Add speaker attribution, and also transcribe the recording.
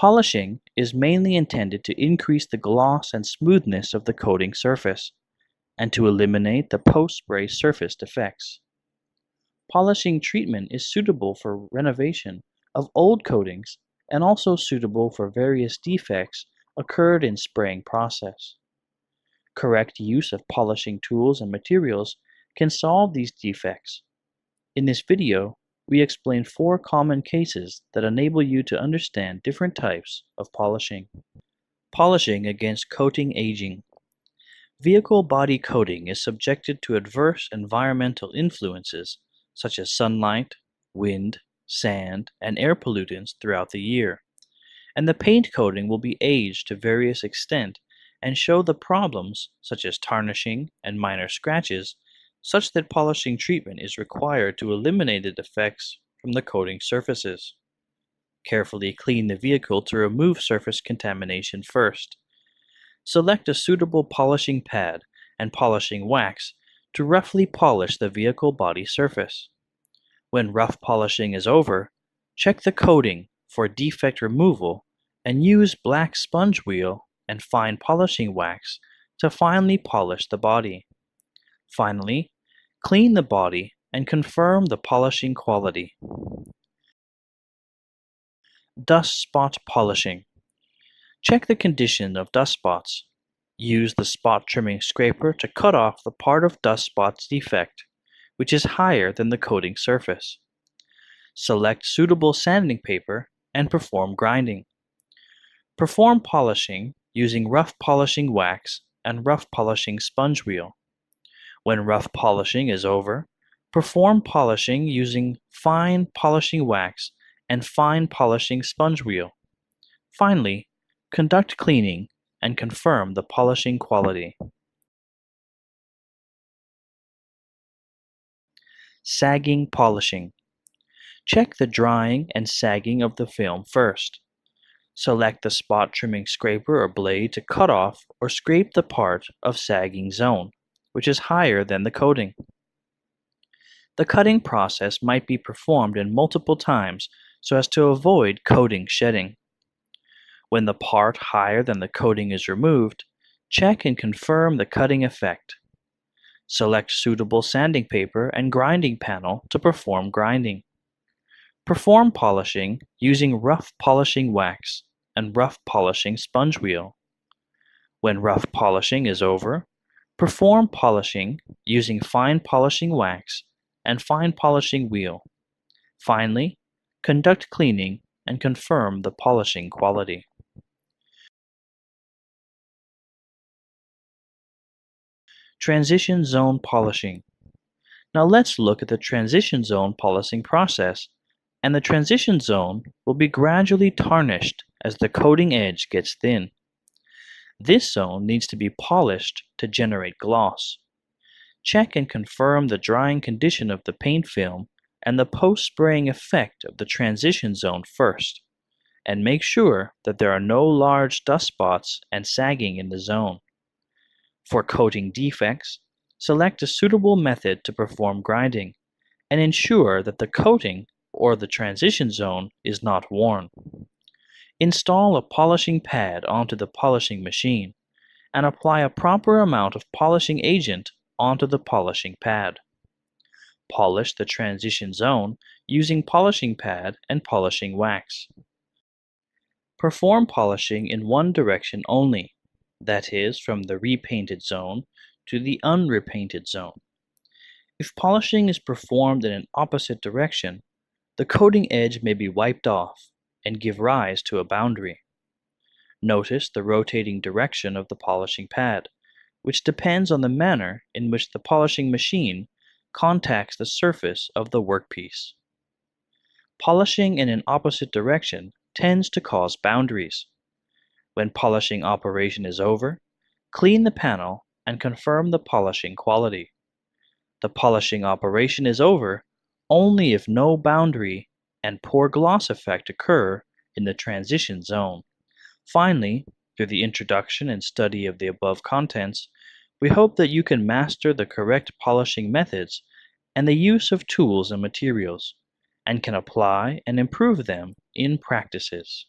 Speaker 1: Polishing is mainly intended to increase the gloss and smoothness of the coating surface, and to eliminate the post-spray surface defects. Polishing treatment is suitable for renovation of old coatings and also suitable for various defects occurred in spraying process. Correct use of polishing tools and materials can solve these defects. In this video, we explain 4 common cases that enable you to understand different types of polishing. Polishing against coating aging. Vehicle body coating is subjected to adverse environmental influences such as sunlight, wind, sand, and air pollutants throughout the year, and the paint coating will be aged to various extent and show the problems such as tarnishing and minor scratches, such that polishing treatment is required to eliminate the defects from the coating surfaces. Carefully clean the vehicle to remove surface contamination first. Select a suitable polishing pad and polishing wax to roughly polish the vehicle body surface. When rough polishing is over, check the coating for defect removal and use black sponge wheel and fine polishing wax to finely polish the body. Finally, clean the body and confirm the polishing quality. Dust spot polishing. Check the condition of dust spots. Use the spot trimming scraper to cut off the part of dust spot's defect, which is higher than the coating surface. Select suitable sanding paper and perform grinding. Perform polishing using rough polishing wax and rough polishing sponge wheel. When rough polishing is over, perform polishing using fine polishing wax and fine polishing sponge wheel. Finally, conduct cleaning and confirm the polishing quality. Sagging polishing. Check the drying and sagging of the film first. Select the spot trimming scraper or blade to cut off or scrape the part of sagging zone, which is higher than the coating. The cutting process might be performed in multiple times so as to avoid coating shedding. When the part higher than the coating is removed, check and confirm the cutting effect. Select suitable sanding paper and grinding panel to perform grinding. Perform polishing using rough polishing wax and rough polishing sponge wheel. When rough polishing is over, perform polishing using fine polishing wax and fine polishing wheel. Finally, conduct cleaning and confirm the polishing quality. Transition zone polishing. Now let's look at the transition zone polishing process, and the transition zone will be gradually tarnished as the coating edge gets thin. This zone needs to be polished to generate gloss. Check and confirm the drying condition of the paint film and the post-spraying effect of the transition zone first, and make sure that there are no large dust spots and sagging in the zone. For coating defects, select a suitable method to perform grinding, and ensure that the coating or the transition zone is not worn. Install a polishing pad onto the polishing machine, and apply a proper amount of polishing agent onto the polishing pad. Polish the transition zone using polishing pad and polishing wax. Perform polishing in one direction only, that is, from the repainted zone to the unrepainted zone. If polishing is performed in an opposite direction, the coating edge may be wiped off and give rise to a boundary. Notice the rotating direction of the polishing pad, which depends on the manner in which the polishing machine contacts the surface of the workpiece. Polishing in an opposite direction tends to cause boundaries. When polishing operation is over, clean the panel and confirm the polishing quality. The polishing operation is over only if no boundary and poor gloss effect occur in the transition zone. Finally, through the introduction and study of the above contents, we hope that you can master the correct polishing methods and the use of tools and materials, and can apply and improve them in practices.